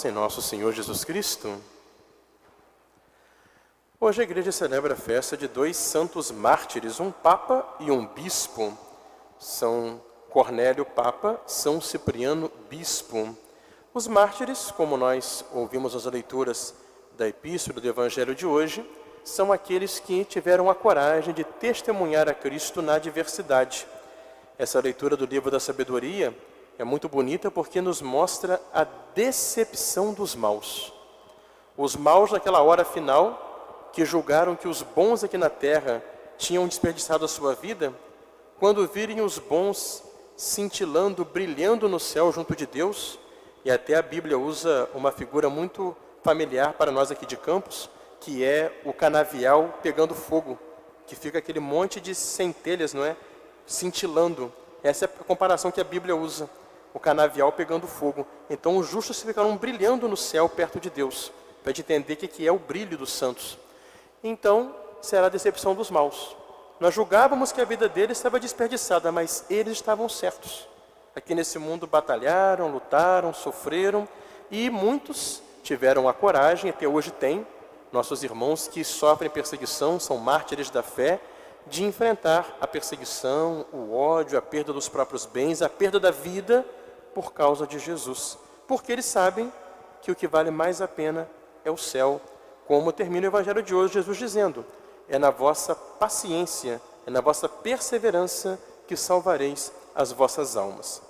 Em nosso Senhor Jesus Cristo. Hoje a igreja celebra a festa de dois santos mártires, um papa e um bispo. São Cornélio, papa, São Cipriano, bispo. Os mártires, como nós ouvimos nas leituras da epístola do evangelho de hoje, são aqueles que tiveram a coragem de testemunhar a Cristo na adversidade. Essa leitura do livro da sabedoria é muito bonita porque nos mostra a decepção dos maus. Os maus naquela hora final, que julgaram que os bons aqui na terra tinham desperdiçado a sua vida, quando virem os bons cintilando, brilhando no céu junto de Deus, e até a Bíblia usa uma figura muito familiar para nós aqui de Campos, que é o canavial pegando fogo, que fica aquele monte de centelhas, não é? Cintilando. Essa é a comparação que a Bíblia usa. O canavial pegando fogo. Então os justos ficaram brilhando no céu perto de Deus, para gente entender o que é o brilho dos santos. Então será a decepção dos maus. Nós julgávamos que a vida deles estava desperdiçada, mas eles estavam certos. Aqui nesse mundo batalharam, lutaram, sofreram, e muitos tiveram a coragem, até hoje tem, nossos irmãos que sofrem perseguição, são mártires da fé, de enfrentar a perseguição, o ódio, a perda dos próprios bens, a perda da vida por causa de Jesus. Porque eles sabem que o que vale mais a pena é o céu. Como termina o evangelho de hoje, Jesus dizendo: é na vossa paciência, é na vossa perseverança que salvareis as vossas almas.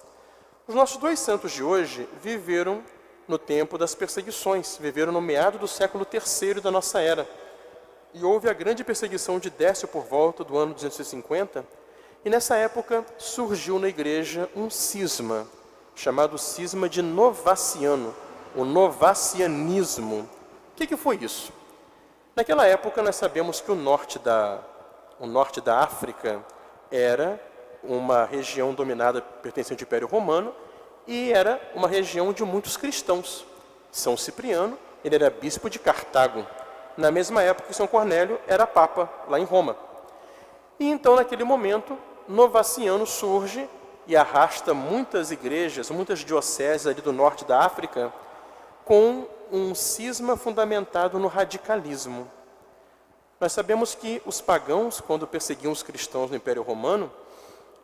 Os nossos dois santos de hoje viveram no tempo das perseguições, viveram no meado do século III da nossa era. E houve a grande perseguição de Décio por volta do ano 250, e nessa época surgiu na igreja um cisma, chamado cisma de Novaciano, o novacianismo. O que foi isso? Naquela época nós sabemos que o norte da África era uma região dominada, pertencente ao Império Romano, e era uma região de muitos cristãos. São Cipriano, ele era bispo de Cartago, na mesma época que São Cornélio era papa, lá em Roma. E então, naquele momento, Novaciano surge e arrasta muitas igrejas, muitas dioceses ali do norte da África, com um cisma fundamentado no radicalismo. Nós sabemos que os pagãos, quando perseguiam os cristãos no Império Romano,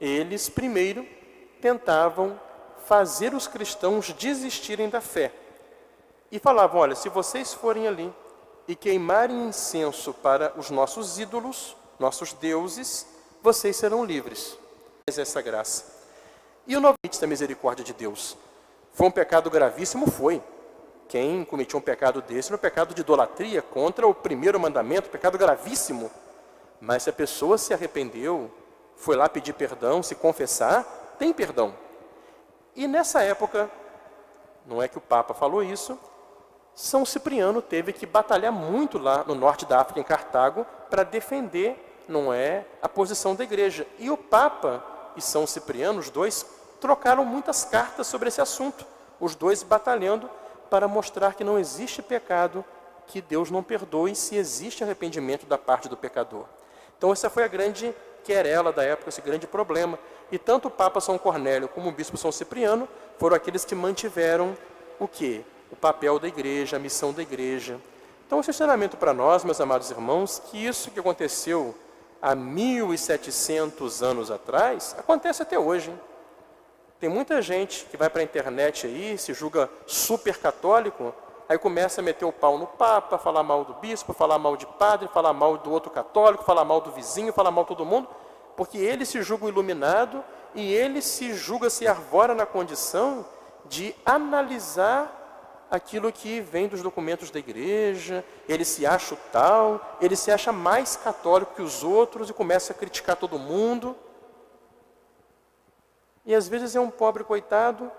eles primeiro tentavam fazer os cristãos desistirem da fé. E falavam: olha, se vocês forem ali e queimarem incenso para os nossos ídolos, nossos deuses, vocês serão livres. Essa graça. E o novite da misericórdia de Deus. Foi um pecado gravíssimo? Foi. Quem cometia um pecado desse era um pecado de idolatria contra o primeiro mandamento, pecado gravíssimo. Mas se a pessoa se arrependeu, foi lá pedir perdão, se confessar, tem perdão. E nessa época, não é que o Papa falou isso, São Cipriano teve que batalhar muito lá no norte da África, em Cartago, para defender, não é, a posição da igreja. E o Papa e São Cipriano, os dois, trocaram muitas cartas sobre esse assunto, os dois batalhando para mostrar que não existe pecado que Deus não perdoe se existe arrependimento da parte do pecador. Então essa foi a grande querela da época, esse grande problema. E tanto o Papa São Cornélio como o Bispo São Cipriano foram aqueles que mantiveram o quê? O papel da igreja, a missão da igreja. Então esse ensinamento para nós, meus amados irmãos, que isso que aconteceu há 1700 anos atrás, acontece até hoje, hein? Tem muita gente que vai para a internet aí, se julga super católico, aí começa a meter o pau no Papa, falar mal do bispo, falar mal de padre, falar mal do outro católico, falar mal do vizinho, falar mal de todo mundo, porque ele se julga iluminado e ele se julga, se arvora na condição de analisar aquilo que vem dos documentos da igreja, ele se acha o tal, ele se acha mais católico que os outros e começa a criticar todo mundo. E às vezes é um pobre coitado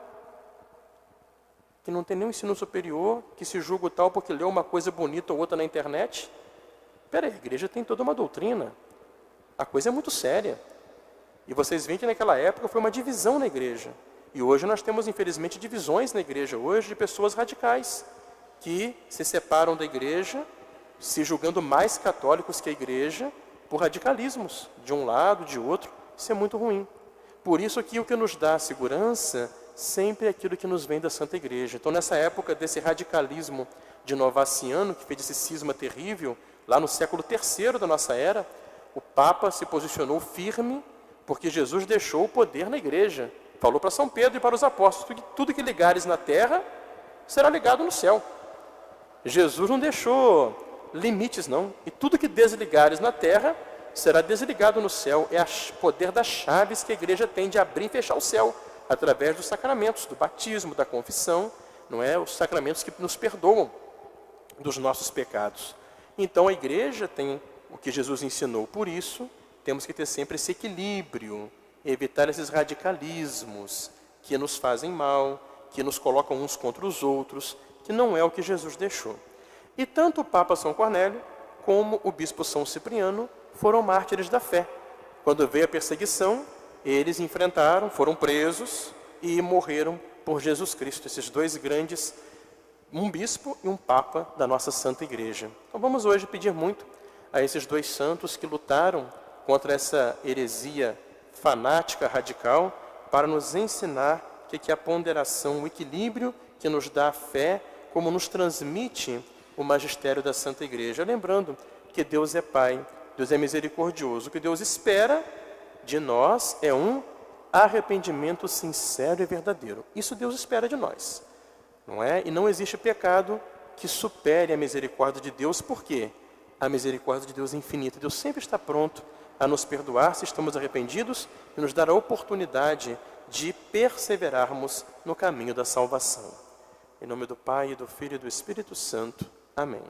que não tem nenhum ensino superior, que se julga o tal porque leu uma coisa bonita ou outra na internet. Espera aí, a igreja tem toda uma doutrina. A coisa é muito séria. E vocês veem que naquela época foi uma divisão na igreja. E hoje nós temos, infelizmente, divisões na igreja hoje de pessoas radicais que se separam da igreja, se julgando mais católicos que a igreja, por radicalismos, de um lado, de outro. Isso é muito ruim. Por isso que o que nos dá segurança sempre aquilo que nos vem da Santa Igreja. Então, nessa época desse radicalismo de Novaciano, que fez esse cisma terrível, lá no século III da nossa era, o Papa se posicionou firme, porque Jesus deixou o poder na Igreja. Falou para São Pedro e para os apóstolos, tudo que ligares na terra será ligado no céu. Jesus não deixou limites, não. E tudo que desligares na terra será desligado no céu. É o poder das chaves que a Igreja tem de abrir e fechar o céu, através dos sacramentos, do batismo, da confissão, não é? Os sacramentos que nos perdoam dos nossos pecados. Então a Igreja tem o que Jesus ensinou. Por isso, temos que ter sempre esse equilíbrio, evitar esses radicalismos que nos fazem mal, que nos colocam uns contra os outros, que não é o que Jesus deixou. E tanto o Papa São Cornélio como o Bispo São Cipriano foram mártires da fé. Quando veio a perseguição, eles enfrentaram, foram presos e morreram por Jesus Cristo. Esses dois grandes, um bispo e um papa da nossa Santa Igreja. Então vamos hoje pedir muito a esses dois santos que lutaram contra essa heresia fanática, radical, para nos ensinar que a ponderação, o equilíbrio que nos dá a fé, como nos transmite o magistério da Santa Igreja. Lembrando que Deus é Pai, Deus é misericordioso. O que Deus espera de nós é um arrependimento sincero e verdadeiro. Isso Deus espera de nós, não é? E não existe pecado que supere a misericórdia de Deus. Por quê? A misericórdia de Deus é infinita. Deus sempre está pronto a nos perdoar se estamos arrependidos e nos dar a oportunidade de perseverarmos no caminho da salvação. Em nome do Pai, do Filho e do Espírito Santo. Amém.